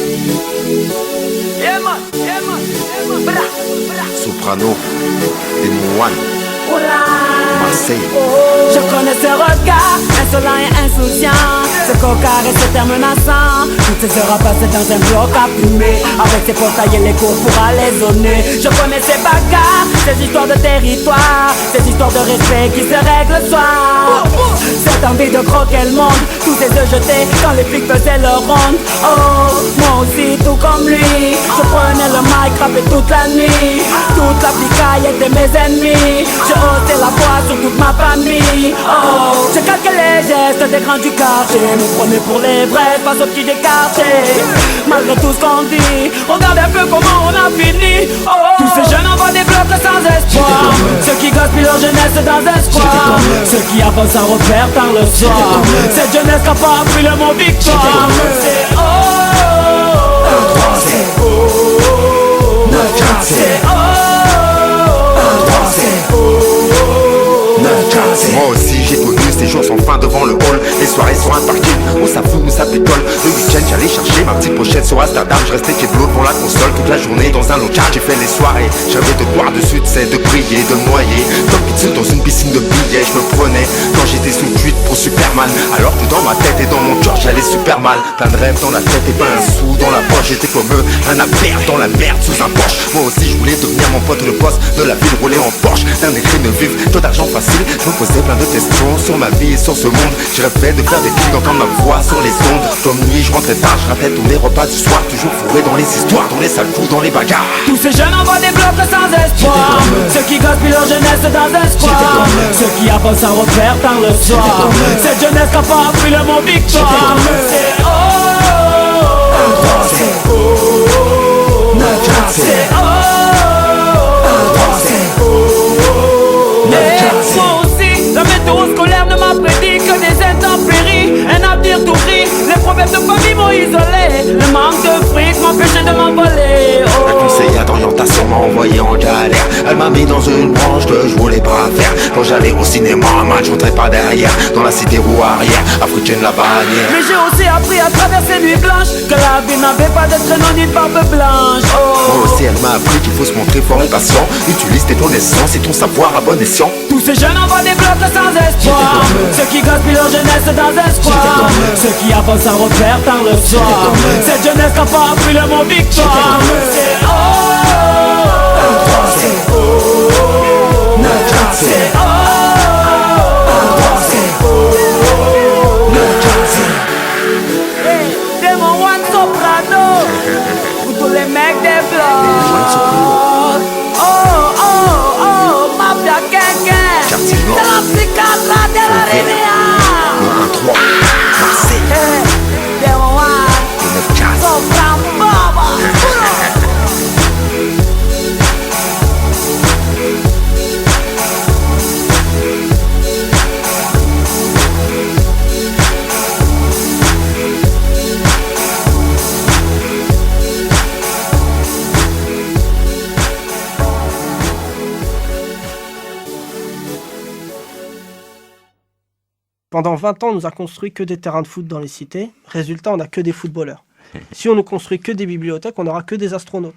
Yeah man, yeah man, yeah man. Bra, bra. Soprano, Demouane, Marseille. Je connais ses regards, insolents et insouciants, ce cocard et ses termes menaçants. Toutes ces heures à passer dans un bloc à fumer, avec ses portails et les cours pour aller zoner. Je connais ses bagarres, ses histoires de territoire, ses histoires de respect qui se règlent le soir. Cette envie de croquer le monde, tous ces œufs jetés quand les flics faisaient leur ronde. Oh, moi aussi tout comme lui, je prenais le mic, rappais toute la nuit. Toute la picaille était mes ennemis, je haussais la voix sur toute ma famille. Oh, je calquais les gestes des grands du quartier, me prenais pour les vrais face aux petits décartés. Malgré tout ce qu'on dit, regarde un peu comment on a fini. Oh, tous ces jeunes envoient des blocs sans espoir, ceux qui gaspillent leur jeunesse dans un square, ceux qui avancent sans repère tard le soir. Cette jeunesse n'a pas appris le mot victoire. C'est oh, c'est oh, c'est oh. Moi aussi j'ai connu ces jours sans fin devant le hall. Les soirées sur un parking où ça fout, où ça pétole. Le week-end j'allais chercher ma petite pochette sur Amsterdam. Je restais keblo devant la console toute la journée dans un local. J'ai fait les soirées, j'avais de boire de succès, de briller, de me noyer. Comme pizza dans une piscine de billets. Je me prenais quand j'étais sous cuite pour Superman, alors que dans ma tête et dans mon cœur j'allais super mal. Plein de rêves dans la tête et pas un sou dans la poche. J'étais comme eux, un appert dans la merde sous un Porsche. Moi aussi je voulais devenir mon pote le boss de la ville, rouler en Porsche. D'un écrit de vivre, tout d'argent facile. Je me posais plein de questions sur ma vie et sur ce monde. Je rêvais de faire des clips, d'entendre ma voix sur les ondes. Comme nuit, je rentrais tard, je ratais tous les repas du soir. Toujours fourré dans les histoires, dans les sales coups, dans les bagarres. Tous ces jeunes envoient des blocs sans espoir, ceux qui gaspillent leur jeunesse dans un square, ceux qui avancent sans repère tard le soir. Cette jeunesse n'a pas appris le mot victoire. C'est oh, c'est oh, c'est oh. Moi aussi, la météo scolaire ne m'a prédit que des intempéries, un avenir tout gris. Les problèmes de famille m'ont isolé, le manque de fric m'empêchait de m'envoler. La conseillère d'orientation m'a envoyé en galère. Elle m'a mis dans une branche que je voulais pas faire. Quand j'allais au cinéma, man, je rentrais pas derrière. Dans la cité roue arrière, africaine la bannière. Mais j'ai aussi appris à travers ces nuits blanches que la vie n'avait pas de traîneau ni de barbe blanche. Oh. Moi aussi elle m'a appris qu'il faut se montrer fort et patient. Utilise tes connaissances et ton savoir à bon escient. Tous ces jeunes envoient des blocs sans espoir, ceux qui gaspillent leur jeunesse dans un square, ceux qui avancent sans repère tard le soir. Cette jeunesse n'a pas appris le mot victoire. C'est oh, c'est oh, c'est oh, c'est oh. Hey, Demouane Soprano, pour tous les mecs des blocs. Oh, oh, oh, Mafia Gang. Quartier Nord, C'est la psychiatre de la Rivière. le 1-3, Marseille, Hey, Demouane le 9-15. Soprano. Pendant 20 ans, on nous a construit que des terrains de foot dans les cités. Résultat, on n'a que des footballeurs. Si on ne construit que des bibliothèques, on n'aura que des astronautes.